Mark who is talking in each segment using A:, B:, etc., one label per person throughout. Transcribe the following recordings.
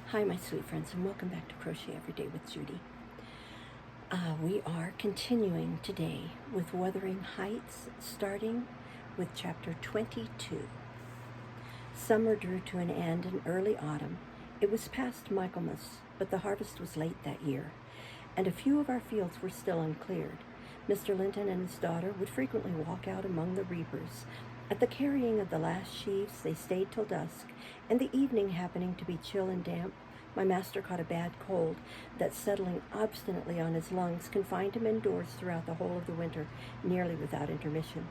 A: Hi, my sweet friends, and welcome back to Crochet Every Day with Judy. We are continuing today with Wuthering Heights, starting with chapter 22. Summer drew to an end in early autumn. It was past Michaelmas, but the harvest was late that year, and a few of our fields were still uncleared. Mr. Linton and his daughter would frequently walk out among the reapers. At the carrying of the last sheaves, they stayed till dusk, and the evening happening to be chill and damp, my master caught a bad cold that, settling obstinately on his lungs, confined him indoors throughout the whole of the winter, nearly without intermission.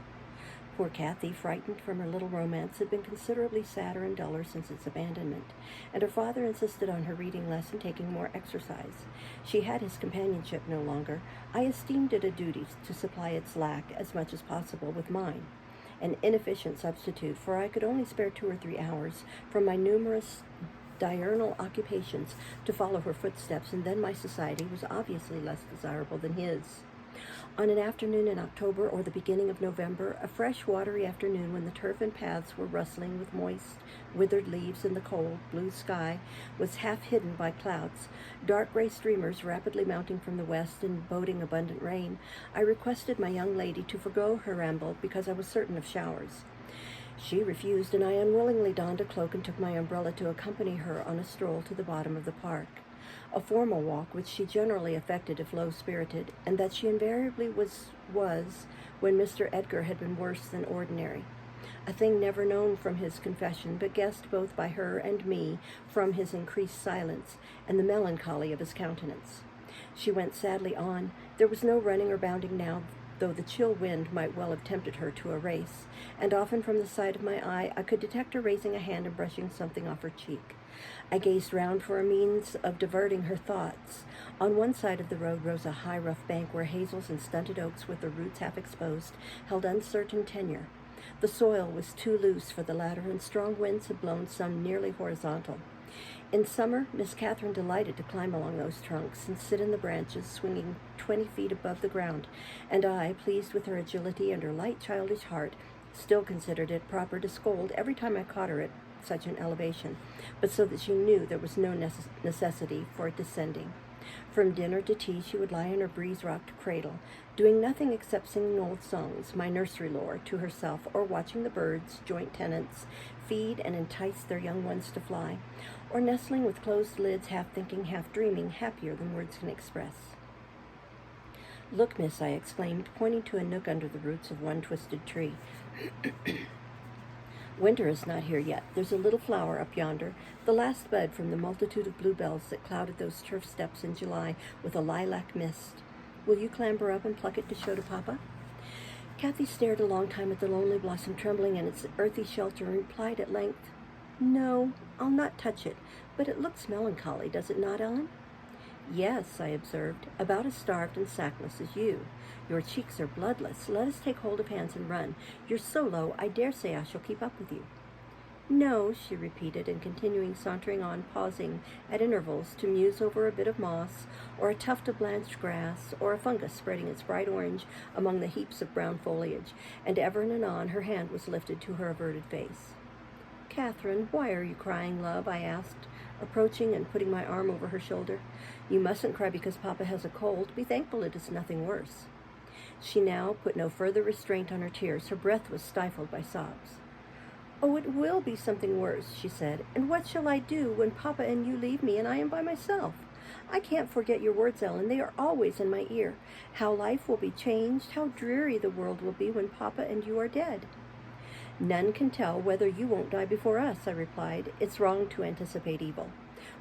A: Poor Kathy, frightened from her little romance, had been considerably sadder and duller since its abandonment, and her father insisted on her reading less and taking more exercise. She had his companionship no longer. I esteemed it a duty to supply its lack as much as possible with mine, an inefficient substitute, for I could only spare 2 or 3 hours from my numerous diurnal occupations to follow her footsteps, and then my society was obviously less desirable than his. On an afternoon in October or the beginning of November, a fresh, watery afternoon when the turf and paths were rustling with moist, withered leaves and the cold, blue sky was half hidden by clouds, dark gray streamers rapidly mounting from the west and boding abundant rain, I requested my young lady to forego her ramble because I was certain of showers. She refused, and I unwillingly donned a cloak and took my umbrella to accompany her on a stroll to the bottom of the park. A formal walk, which she generally affected if low-spirited, and that she invariably was when Mr. Edgar had been worse than ordinary. A thing never known from his confession, but guessed both by her and me from his increased silence and the melancholy of his countenance. She went sadly on. There was no running or bounding now, though the chill wind might well have tempted her to a race, and often from the side of my eye I could detect her raising a hand and brushing something off her cheek. I gazed round for a means of diverting her thoughts. On one side of the road rose a high, rough bank where hazels and stunted oaks with their roots half exposed held uncertain tenure. The soil was too loose for the latter, and strong winds had blown some nearly horizontal. In summer, Miss Catherine delighted to climb along those trunks and sit in the branches, swinging 20 feet above the ground, and I, pleased with her agility and her light childish heart, still considered it proper to scold every time I caught her at such an elevation, but so that she knew there was no necessity for descending. From dinner to tea she would lie in her breeze-rocked cradle, doing nothing except singing old songs, my nursery lore, to herself, or watching the birds, joint tenants, feed and entice their young ones to fly, or nestling with closed lids, half thinking, half dreaming, happier than words can express. "Look, miss," I exclaimed, pointing to a nook under the roots of one twisted tree. "Winter is not here yet. There's a little flower up yonder, the last bud from the multitude of bluebells that clouded those turf steps in July with a lilac mist. Will you clamber up and pluck it to show to Papa?" Kathy stared a long time at the lonely blossom trembling in its earthy shelter, and replied at length, "No, I'll not touch it, but it looks melancholy, does it not, Ellen?" "Yes," I observed, "about as starved and sackless as you. Your cheeks are bloodless. Let us take hold of hands and run. You're so low, I dare say I shall keep up with you." "No," she repeated, and continuing sauntering on, pausing at intervals to muse over a bit of moss, or a tuft of blanched grass, or a fungus spreading its bright orange among the heaps of brown foliage, and ever and anon her hand was lifted to her averted face. "Catherine, why are you crying, love?" I asked, approaching and putting my arm over her shoulder. "You mustn't cry because Papa has a cold. Be thankful it is nothing worse." She now put no further restraint on her tears. Her breath was stifled by sobs. "Oh, it will be something worse," she said. "And what shall I do when Papa and you leave me and I am by myself? I can't forget your words, Ellen. They are always in my ear. How life will be changed, how dreary the world will be when Papa and you are dead." "None can tell whether you won't die before us," I replied. "It's wrong to anticipate evil.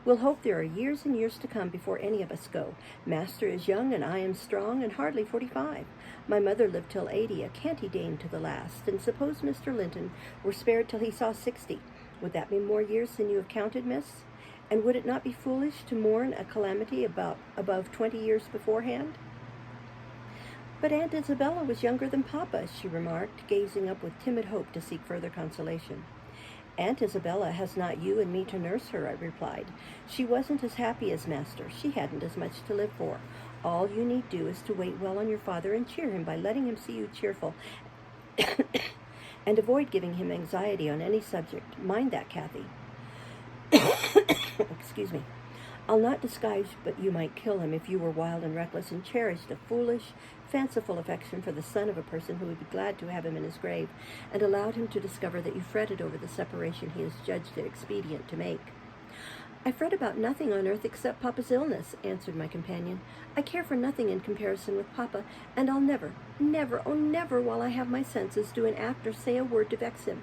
A: We'll hope there are years and years to come before any of us go. Master is young and I am strong and hardly 45. My mother lived till 80, a canty dame to the last, and suppose Mr. Linton were spared till he saw 60. Would that be more years than you have counted, miss? And would it not be foolish to mourn a calamity above 20 years beforehand?" "But Aunt Isabella was younger than Papa," she remarked, gazing up with timid hope to seek further consolation. "Aunt Isabella has not you and me to nurse her," I replied. "She wasn't as happy as Master. She hadn't as much to live for. All you need do is to wait well on your father and cheer him by letting him see you cheerful, and avoid giving him anxiety on any subject. Mind that, Kathy." I'll not disguise, but you might kill him if you were wild and reckless and cherished a foolish, fanciful affection for the son of a person who would be glad to have him in his grave, and allowed him to discover that you fretted over the separation he has judged it expedient to make. I fret about nothing on earth except Papa's illness, answered my companion. I care for nothing in comparison with Papa, and I'll never, oh never, while I have my senses, do an act or say a word to vex him.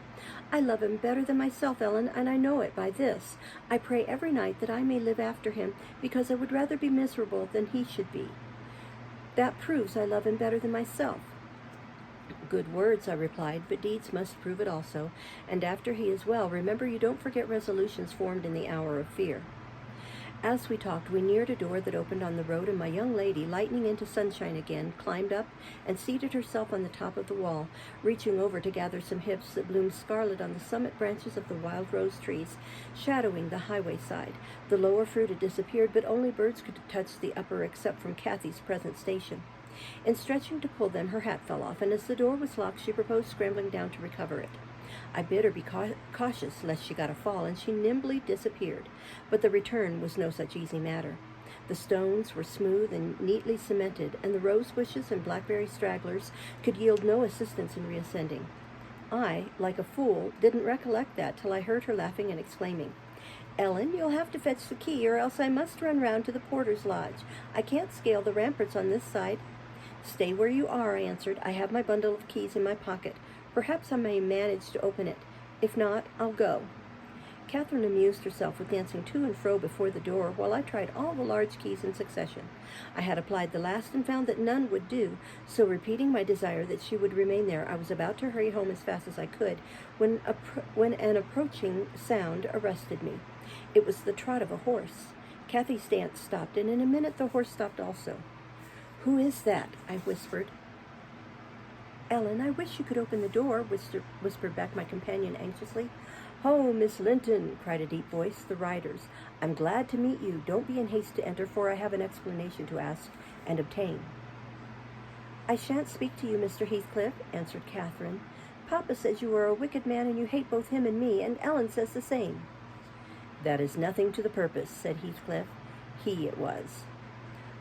A: I love him better than myself, Ellen, and I know it by this. I pray every night that I may live after him, because I would rather be miserable than he should be. That proves I love him better than myself. Good words, I replied, but deeds must prove it also, and after he is well, remember you don't forget resolutions formed in the hour of fear. As we talked, we neared a door that opened on the road, and my young lady, lightening into sunshine again, climbed up and seated herself on the top of the wall, reaching over to gather some hips that bloomed scarlet on the summit branches of the wild rose trees, shadowing the highway side. The lower fruit had disappeared, but only birds could touch the upper except from Kathy's present station. In stretching to pull them, her hat fell off, and as the door was locked, she proposed scrambling down to recover it. I bid her be cautious lest she got a fall, and she nimbly disappeared. But the return was no such easy matter. The stones were smooth and neatly cemented, and the rose bushes and blackberry stragglers could yield no assistance in reascending. I, like a fool, didn't recollect that till I heard her laughing and exclaiming, "Ellen, you'll have to fetch the key, or else I must run round to the porter's lodge. I can't scale the ramparts on this side." "Stay where you are," I answered. "I have my bundle of keys in my pocket. Perhaps I may manage to open it. If not, I'll go." Catherine amused herself with dancing to and fro before the door, while I tried all the large keys in succession. I had applied the last and found that none would do, so repeating my desire that she would remain there, I was about to hurry home as fast as I could, when an approaching sound arrested me. It was the trot of a horse. Kathy's dance stopped, and in a minute the horse stopped also. "Who is that?" I whispered. "Ellen, I wish you could open the door," whispered back my companion anxiously. "Oh, Miss Linton," cried a deep voice, the rider's. "I'm glad to meet you. Don't be in haste to enter, for I have an explanation to ask and obtain." "I shan't speak to you, Mr. Heathcliff," answered Catherine. "Papa says you are a wicked man, and you hate both him and me, and Ellen says the same." "That is nothing to the purpose," said Heathcliff. He it was.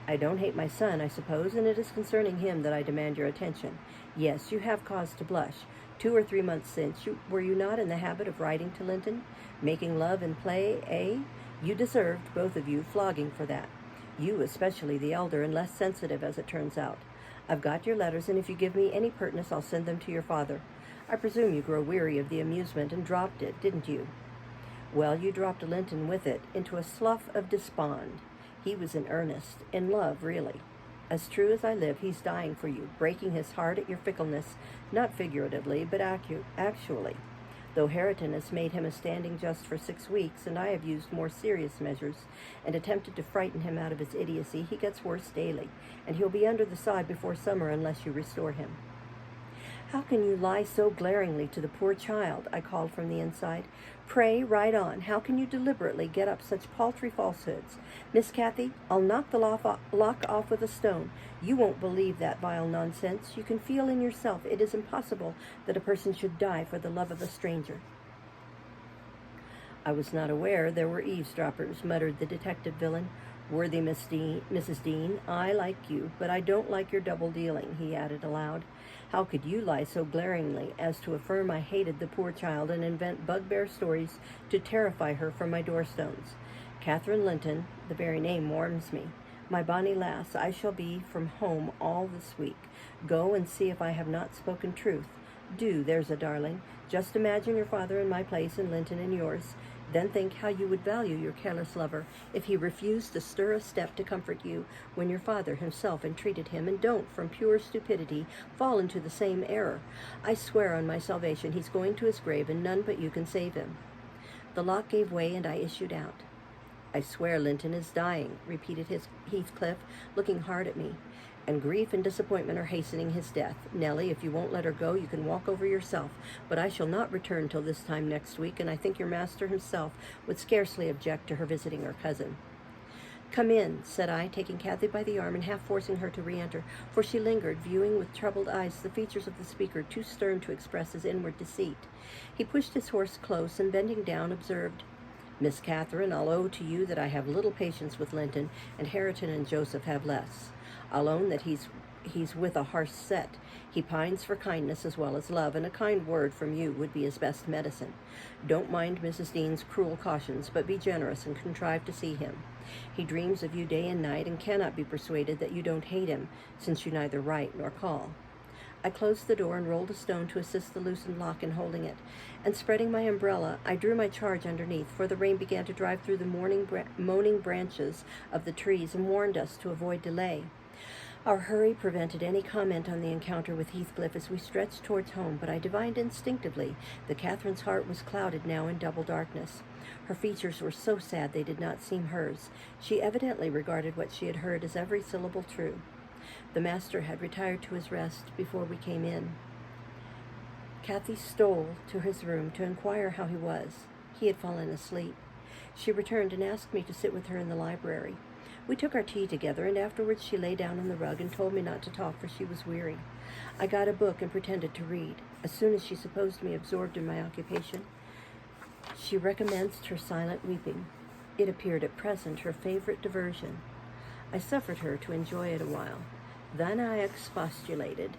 A: "I don't hate my son, I suppose, and it is concerning him that I demand your attention. Yes, you have cause to blush. 2 or 3 months since, were you not in the habit of riding to Linton? Making love and play, eh? You deserved, both of you, flogging for that. You especially, the elder, and less sensitive, as it turns out. I've got your letters, and if you give me any pertness, I'll send them to your father. I presume you grow weary of the amusement and dropped it, didn't you? Well, you dropped Linton with it, into a slough of despond. He was in earnest, in love, really. As true as I live, he's dying for you, breaking his heart at your fickleness, not figuratively, but actually. Though Hareton has made him a standing just for 6 weeks, and I have used more serious measures, and attempted to frighten him out of his idiocy, he gets worse daily, and he'll be under the sod before summer unless you restore him." "How can you lie so glaringly to the poor child?" I called from the inside. "Pray, ride on. How can you deliberately get up such paltry falsehoods? Miss Cathy, I'll knock the lock off with a stone. You won't believe that vile nonsense. You can feel in yourself it is impossible that a person should die for the love of a stranger." "I was not aware there were eavesdroppers," muttered the detective villain. "Worthy Mrs. Dean, I like you, but I don't like your double-dealing," he added aloud. "How could you lie so glaringly as to affirm I hated the poor child and invent bugbear stories to terrify her from my doorstones? Catherine Linton, the very name warms me. My bonny lass, I shall be from home all this week. Go and see if I have not spoken truth. Do, there's a darling. Just imagine your father in my place and Linton in yours. Then think how you would value your careless lover if he refused to stir a step to comfort you when your father himself entreated him, and don't, from pure stupidity, fall into the same error. I swear on my salvation he's going to his grave, and none but you can save him." The lock gave way, and I issued out. "I swear Linton is dying," repeated Heathcliff, looking hard at me. "And grief and disappointment are hastening his death. Nellie, if you won't let her go, you can walk over yourself, but I shall not return till this time next week, and I think your master himself would scarcely object to her visiting her cousin." "Come in," said I, taking Kathy by the arm and half forcing her to re-enter, for she lingered, viewing with troubled eyes the features of the speaker, too stern to express his inward deceit. He pushed his horse close, and bending down, observed, Miss Catherine, I'll owe to you that I have little patience with Linton, and Hareton and Joseph have less. I'll own that he's with a harsh set. He pines for kindness as well as love, and a kind word from you would be his best medicine. Don't mind Mrs. Dean's cruel cautions, but be generous and contrive to see him. He dreams of you day and night, and cannot be persuaded that you don't hate him, since you neither write nor call. I closed the door and rolled a stone to assist the loosened lock in holding it, and spreading my umbrella, I drew my charge underneath, for the rain began to drive through the moaning branches of the trees and warned us to avoid delay. Our hurry prevented any comment on the encounter with Heathcliff as we stretched towards home, but I divined instinctively that Catherine's heart was clouded now in double darkness. Her features were so sad they did not seem hers. She evidently regarded what she had heard as every syllable true. The master had retired to his rest before we came in. Cathy stole to his room to inquire how he was. He had fallen asleep. She returned and asked me to sit with her in the library. We took our tea together, and afterwards she lay down on the rug and told me not to talk, for she was weary. I got a book and pretended to read. As soon as she supposed me absorbed in my occupation, she recommenced her silent weeping. It appeared at present her favorite diversion. I suffered her to enjoy it a while. Then I expostulated,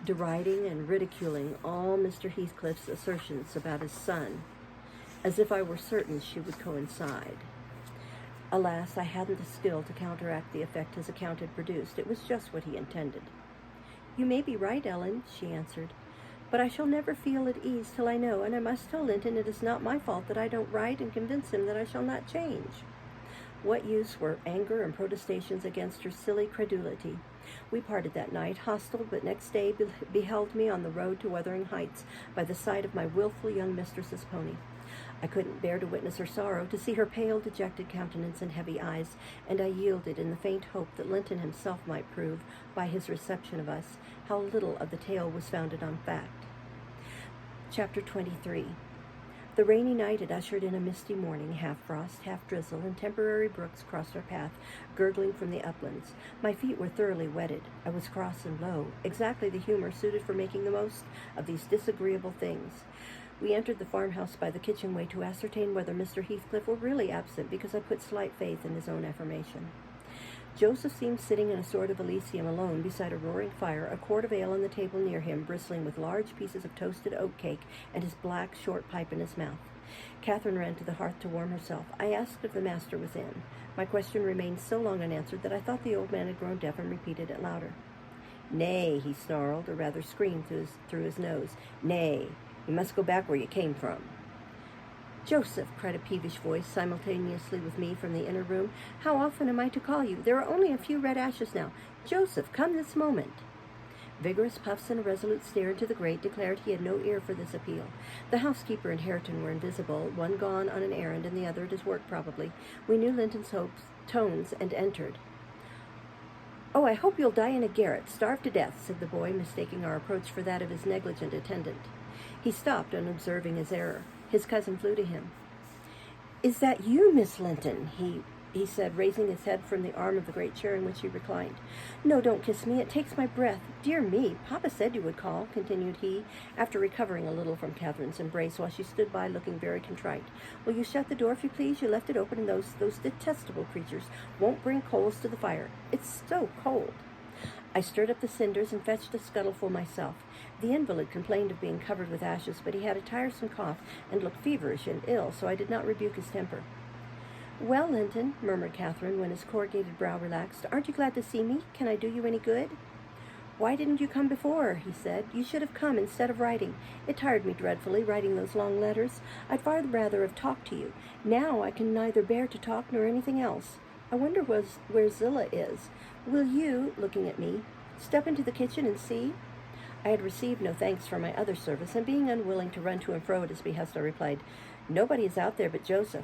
A: deriding and ridiculing all Mr. Heathcliff's assertions about his son, as if I were certain she would coincide. Alas, I hadn't the skill to counteract the effect his account had produced. It was just what he intended. "You may be right, Ellen," she answered, "but I shall never feel at ease till I know, and I must tell Linton it is not my fault that I don't write, and convince him that I shall not change." What use were anger and protestations against her silly credulity? We parted that night, hostile, but next day beheld me on the road to Wuthering Heights by the side of my wilful young mistress's pony. I couldn't bear to witness her sorrow, to see her pale, dejected countenance and heavy eyes, and I yielded in the faint hope that Linton himself might prove, by his reception of us, how little of the tale was founded on fact. Chapter 23. The rainy night had ushered in a misty morning, half frost, half drizzle, and temporary brooks crossed our path, gurgling from the uplands. My feet were thoroughly wetted. I was cross and low, exactly the humor suited for making the most of these disagreeable things. We entered the farmhouse by the kitchen way to ascertain whether Mr. Heathcliff were really absent, because I put slight faith in his own affirmation. Joseph seemed sitting in a sort of elysium alone beside a roaring fire, a quart of ale on the table near him, bristling with large pieces of toasted oat cake, and his black, short pipe in his mouth. Catherine ran to the hearth to warm herself. I asked if the master was in. My question remained so long unanswered that I thought the old man had grown deaf and repeated it louder. "Nay," he snarled, or rather screamed through his nose. "Nay, you must go back where you came from." "Joseph," cried a peevish voice simultaneously with me from the inner room, "how often am I to call you? There are only a few red ashes now. Joseph, come this moment." Vigorous puffs and a resolute stare into the grate declared he had no ear for this appeal. The housekeeper and Hareton were invisible, one gone on an errand and the other at his work probably. We knew Linton's tones and entered. "Oh, I hope you'll die in a garret, starved to death," said the boy, mistaking our approach for that of his negligent attendant. He stopped on observing his error. His cousin flew to him. "Is that you, Miss Linton?" he said, raising his head from the arm of the great chair in which he reclined. "No, don't kiss me. It takes my breath. Dear me, Papa said you would call," continued he, after recovering a little from Catherine's embrace, while she stood by looking very contrite. "Will you shut the door, if you please? You left it open, and those detestable creatures won't bring coals to the fire. It's so cold." I stirred up the cinders and fetched a scuttleful myself. The invalid complained of being covered with ashes, but he had a tiresome cough and looked feverish and ill, so I did not rebuke his temper. "Well, Linton," murmured Catherine, when his corrugated brow relaxed, "aren't you glad to see me? Can I do you any good?" "Why didn't you come before?" he said. "You should have come instead of writing. It tired me dreadfully, writing those long letters. I'd far rather have talked to you. Now I can neither bear to talk nor anything else. I wonder where Zillah is. Will you," looking at me, "step into the kitchen and see?" I had received no thanks for my other service, and being unwilling to run to and fro at his behest, I replied, "Nobody is out there but Joseph."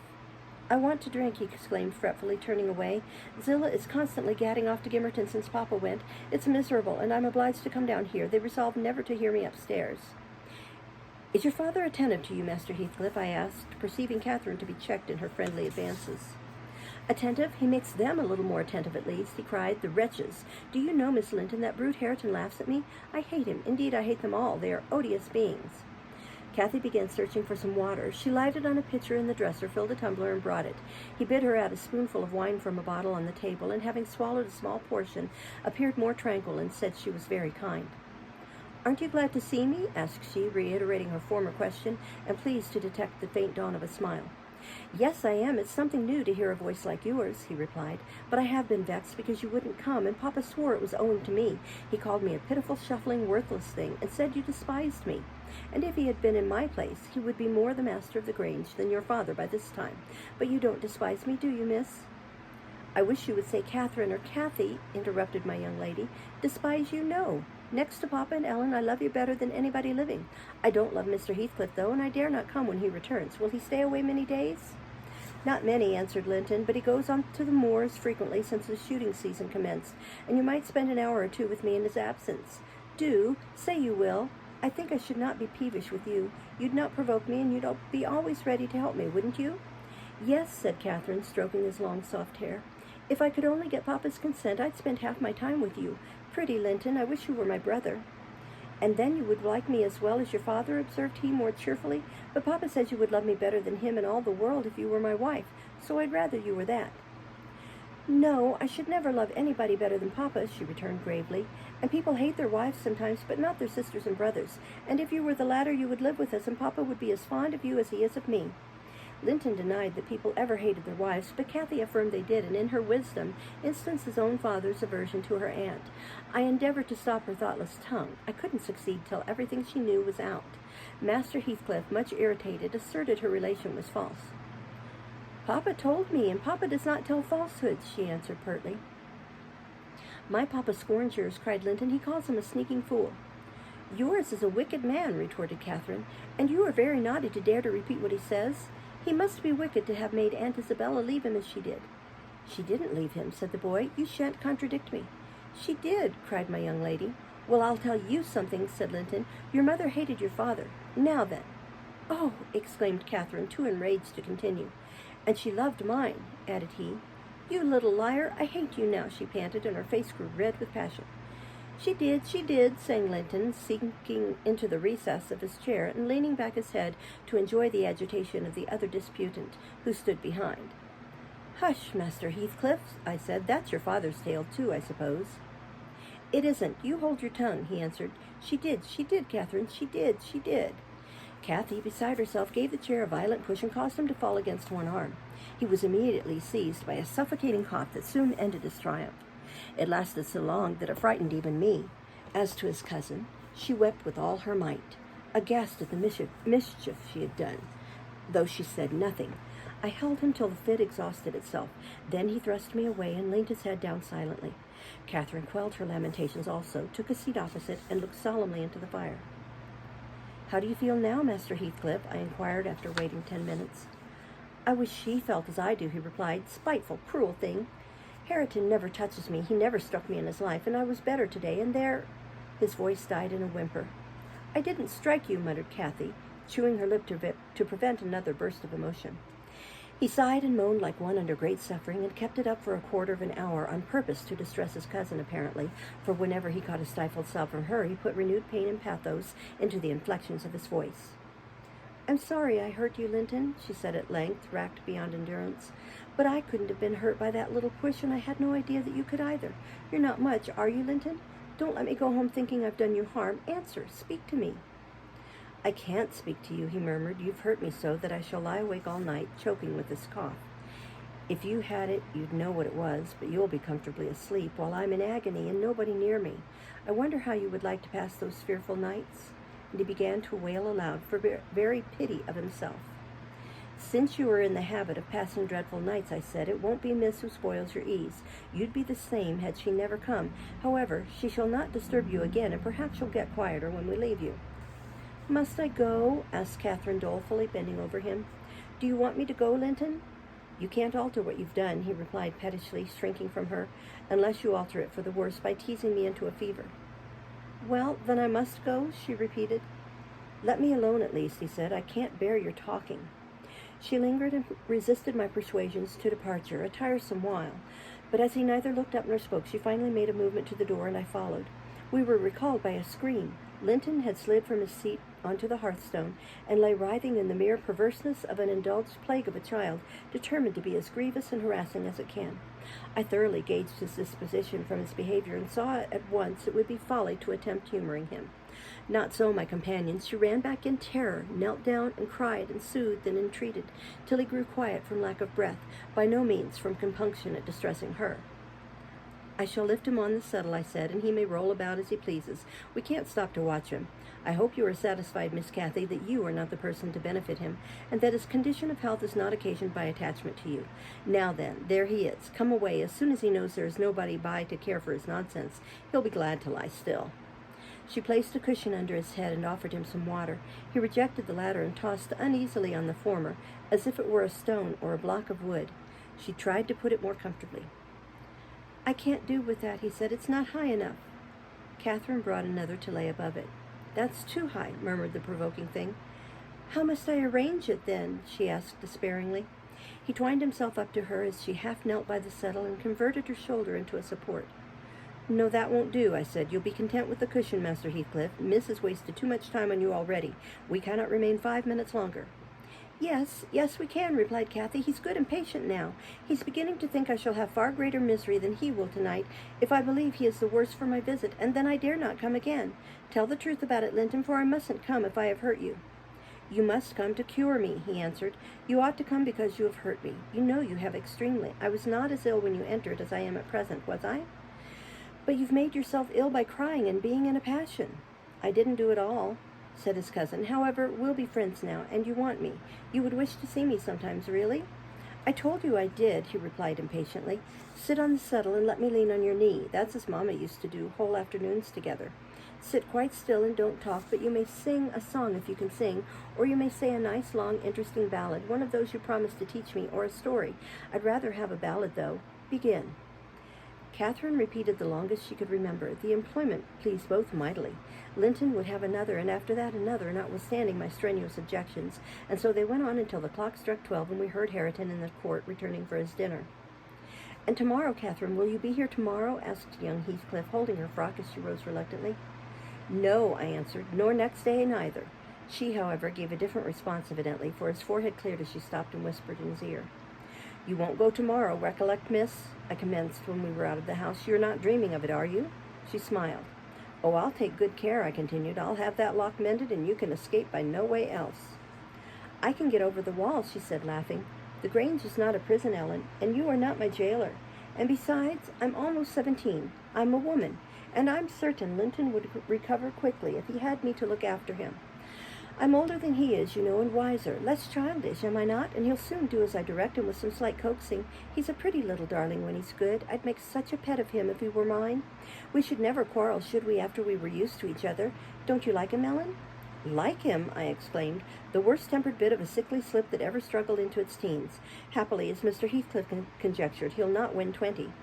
A: "I want to drink," he exclaimed fretfully, turning away. "Zillah is constantly gadding off to Gimmerton since Papa went. It's miserable, and I'm obliged to come down here. They resolved never to hear me upstairs." "Is your father attentive to you, Master Heathcliff?" I asked, perceiving Catherine to be checked in her friendly advances. "Attentive? He makes them a little more attentive at least," he cried. "The wretches! Do you know, Miss Linton, that brute Hareton laughs at me? I hate him. Indeed, I hate them all. They are odious beings." Kathy began searching for some water. She lighted on a pitcher in the dresser, filled a tumbler, and brought it. He bid her add a spoonful of wine from a bottle on the table, and having swallowed a small portion, appeared more tranquil and said she was very kind. "Aren't you glad to see me?" asked she, reiterating her former question, and pleased to detect the faint dawn of a smile. "Yes, I am. It's something new to hear a voice like yours," he replied. "But I have been vexed because you wouldn't come, and Papa swore it was owing to me. He called me a pitiful, shuffling, worthless thing, and said you despised me. And if he had been in my place, he would be more the master of the Grange than your father by this time. But you don't despise me, do you, miss?" "I wish you would say Catherine or Kathy," interrupted my young lady. "Despise you, no. Next to Papa and Ellen, I love you better than anybody living. I don't love Mr. Heathcliff, though, and I dare not come when he returns. Will he stay away many days?" "Not many," answered Linton, "but he goes on to the moors frequently since the shooting season commenced, and you might spend an hour or two with me in his absence. Do, say you will. I think I should not be peevish with you. You'd not provoke me, and you'd be always ready to help me, wouldn't you?" "Yes," said Catherine, stroking his long soft hair. "If I could only get Papa's consent, I'd spend half my time with you. Pretty Linton, I wish you were my brother." "And then you would like me as well as your father," observed he more cheerfully. "But Papa says you would love me better than him and all the world if you were my wife, so I'd rather you were that." "No, I should never love anybody better than Papa," she returned gravely. "And people hate their wives sometimes, but not their sisters and brothers. And if you were the latter, you would live with us, and Papa would be as fond of you as he is of me." Linton denied that people ever hated their wives, but Kathy affirmed they did, and in her wisdom instanced his own father's aversion to her aunt. I endeavored to stop her thoughtless tongue. I couldn't succeed till everything she knew was out. Master Heathcliff, much irritated, asserted her relation was false. "Papa told me, and Papa does not tell falsehoods," she answered pertly. "My Papa scorns yours," cried Linton. "He calls him a sneaking fool." "Yours is a wicked man," retorted Catherine, "and you are very naughty to dare to repeat what he says. He must be wicked to have made Aunt Isabella leave him as she did." "She didn't leave him," said the boy. "You shan't contradict me." "She did," cried my young lady. "Well, I'll tell you something," said Linton. "Your mother hated your father. Now then." "Oh!" exclaimed Catherine, too enraged to continue. "And she loved mine," added he. "You little liar, I hate you now," she panted, and her face grew red with passion. She did," sang Linton, sinking into the recess of his chair and leaning back his head to enjoy the agitation of the other disputant, who stood behind. "Hush, Master Heathcliff," I said. "That's your father's tale, too, I suppose." "It isn't. You hold your tongue," he answered. She did, Catherine, she did." Kathy, beside herself, gave the chair a violent push and caused him to fall against one arm. He was immediately seized by a suffocating cough that soon ended his triumph. It lasted so long that it frightened even me. As to his cousin, she wept with all her might, aghast at the mischief she had done, though she said nothing. I held him till the fit exhausted itself. Then he thrust me away and leaned his head down silently. Catherine quelled her lamentations also, took a seat opposite, and looked solemnly into the fire. "How do you feel now, Master Heathcliff?" I inquired after waiting 10 minutes. "I wish she felt as I do," he replied. "Spiteful, cruel thing. Hareton never touches me. He never struck me in his life, and I was better today, and there—" His voice died in a whimper. "I didn't strike you," muttered Kathy, chewing her lip to prevent another burst of emotion. He sighed and moaned like one under great suffering, and kept it up for a quarter of an hour, on purpose to distress his cousin, apparently, for whenever he caught a stifled sob from her, he put renewed pain and pathos into the inflections of his voice. "I'm sorry I hurt you, Linton," she said at length, racked beyond endurance. "But I couldn't have been hurt by that little push, and I had no idea that you could either. You're not much, are you, Linton? Don't let me go home thinking I've done you harm. Answer, speak to me." "I can't speak to you," he murmured. "You've hurt me so that I shall lie awake all night, choking with this cough. If you had it, you'd know what it was, but you'll be comfortably asleep while I'm in agony and nobody near me. I wonder how you would like to pass those fearful nights?" And he began to wail aloud for very pity of himself. "Since you are in the habit of passing dreadful nights," I said, "it won't be Miss who spoils your ease. You'd be the same had she never come. However, she shall not disturb you again, and perhaps you'll get quieter when we leave you." "Must I go?" asked Catherine dolefully, bending over him. "Do you want me to go, Linton?" "You can't alter what you've done," he replied pettishly, shrinking from her, "unless you alter it for the worse by teasing me into a fever." "Well, then I must go," she repeated. "Let me alone at least," he said. "I can't bear your talking." She lingered and resisted my persuasions to departure, a tiresome while, but as he neither looked up nor spoke, she finally made a movement to the door, and I followed. We were recalled by a scream. Linton had slid from his seat onto the hearthstone and lay writhing in the mere perverseness of an indulged plague of a child, determined to be as grievous and harassing as it can. I thoroughly gauged his disposition from his behavior and saw at once it would be folly to attempt humoring him. Not so my companion. She ran back in terror, knelt down and cried and soothed and entreated, till he grew quiet from lack of breath, by no means from compunction at distressing her. "I shall lift him on the settle," I said, "and he may roll about as he pleases. We can't stop to watch him. I hope you are satisfied, Miss Cathy, that you are not the person to benefit him, and that his condition of health is not occasioned by attachment to you. Now then, there he is. Come away. As soon as he knows there is nobody by to care for his nonsense, he'll be glad to lie still." She placed a cushion under his head and offered him some water. He rejected the latter and tossed uneasily on the former, as if it were a stone or a block of wood. She tried to put it more comfortably. "I can't do with that," he said. "It's not high enough." Catherine brought another to lay above it. "That's too high," murmured the provoking thing. "How must I arrange it, then?" she asked despairingly. He twined himself up to her as she half knelt by the settle and converted her shoulder into a support. "No, that won't do," I said. "You'll be content with the cushion, Master Heathcliff. Miss has wasted too much time on you already. We cannot remain 5 minutes longer." Yes, we can," replied Cathy. "He's good and patient now. He's beginning to think I shall have far greater misery than he will tonight if I believe he is the worse for my visit, and then I dare not come again. Tell the truth about it, Linton, for I mustn't come if I have hurt you." "You must come to cure me," he answered. "You ought to come because you have hurt me. You know you have extremely. I was not as ill when you entered as I am at present, was I?" "But you've made yourself ill by crying and being in a passion." "I didn't do it all," said his cousin. "However, we'll be friends now, and you want me. You would wish to see me sometimes, really?" "I told you I did," he replied impatiently. "Sit on the settle and let me lean on your knee. That's as Mamma used to do, whole afternoons together. Sit quite still and don't talk, but you may sing a song if you can sing, or you may say a nice, long, interesting ballad, one of those you promised to teach me, or a story. I'd rather have a ballad, though. Begin." Catherine repeated the longest she could remember. The employment pleased both mightily. Linton would have another, and after that another, notwithstanding my strenuous objections, and so they went on until the clock struck 12, and we heard Hareton in the court returning for his dinner. "And tomorrow, Catherine, will you be here tomorrow?" asked young Heathcliff, holding her frock as she rose reluctantly. "No," I answered, "nor next day neither." She, however, gave a different response evidently, for his forehead cleared as she stopped and whispered in his ear. "You won't go tomorrow, recollect, miss," I commenced when we were out of the house. "You're not dreaming of it, are you?" She smiled. "Oh, I'll take good care," I continued. "I'll have that lock mended, and you can escape by no way else." "I can get over the wall," she said, laughing. "The Grange is not a prison, Ellen, and you are not my jailer. And besides, I'm almost 17. I'm a woman, and I'm certain Linton would recover quickly if he had me to look after him. I'm older than he is, you know, and wiser, less childish, am I not? And he'll soon do as I direct him with some slight coaxing. He's a pretty little darling when he's good. I'd make such a pet of him if he were mine. We should never quarrel, should we, after we were used to each other? Don't you like him, Ellen?" "Like him!" I exclaimed. "The worst-tempered bit of a sickly slip that ever struggled into its teens. Happily, as Mr. Heathcliff conjectured, he'll not win 20.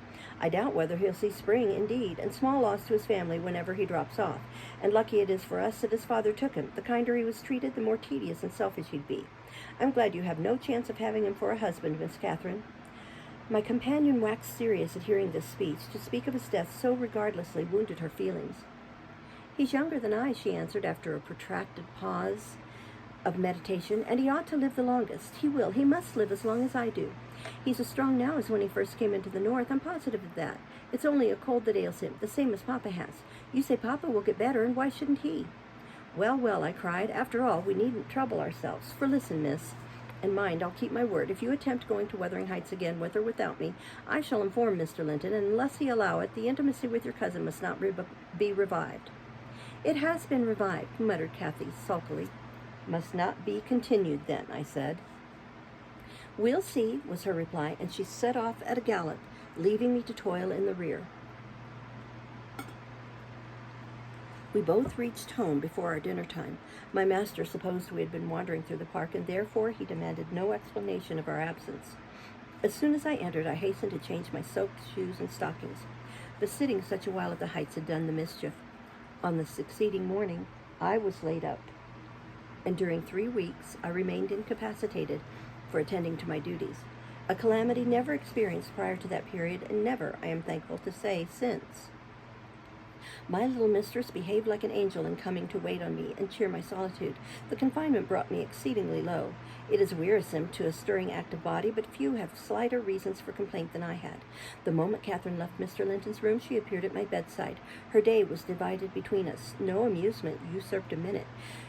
A: I doubt whether he'll see spring, indeed, and small loss to his family whenever he drops off. And lucky it is for us that his father took him. The kinder he was treated, the more tedious and selfish he'd be. I'm glad you have no chance of having him for a husband, Miss Catherine." My companion waxed serious at hearing this speech. To speak of his death so regardlessly wounded her feelings. "He's younger than I," she answered after a protracted pause of meditation, "and he ought to live the longest. He will. He must live as long as I do. He's as strong now as when he first came into the north. I'm positive of that. It's only a cold that ails him, the same as Papa has. You say Papa will get better, and why shouldn't he?" Well, I cried. "After all, we needn't trouble ourselves. For listen, miss, and mind, I'll keep my word. If you attempt going to Wuthering Heights again, with or without me, I shall inform Mr. Linton, and unless he allow it, the intimacy with your cousin must not be revived." "It has been revived," muttered Cathy sulkily. "Must not be continued, then," I said. "We'll see," was her reply, and she set off at a gallop, leaving me to toil in the rear. We both reached home before our dinner time. My master supposed we had been wandering through the park, and therefore he demanded no explanation of our absence. As soon as I entered, I hastened to change my soaked shoes and stockings. The sitting such a while at the Heights had done the mischief. On the succeeding morning, I was laid up, and during 3 weeks I remained incapacitated for attending to my duties, a calamity never experienced prior to that period, and never, I am thankful to say, since. My little mistress behaved like an angel in coming to wait on me and cheer my solitude. The confinement brought me exceedingly low. It is wearisome to a stirring active body, but few have slighter reasons for complaint than I had. The moment Catherine left Mr. Linton's room, she appeared at my bedside. Her day was divided between us. No amusement usurped a minute.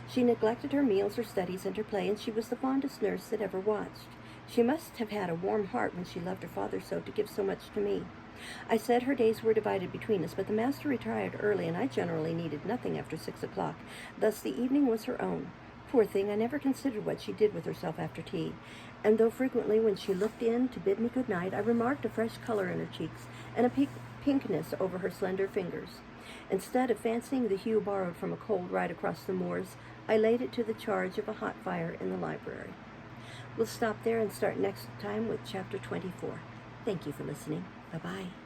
A: She neglected her meals, her studies, and her play, and she was the fondest nurse that ever watched. She must have had a warm heart when she loved her father so to give so much to me. I said her days were divided between us, but the master retired early, and I generally needed nothing after 6 o'clock. Thus the evening was her own. Poor thing, I never considered what she did with herself after tea, and though frequently when she looked in to bid me good night, I remarked a fresh color in her cheeks and a pinkness over her slender fingers. Instead of fancying the hue borrowed from a cold ride across the moors, I laid it to the charge of a hot fire in the library. We'll stop there and start next time with Chapter 24. Thank you for listening. Bye-bye.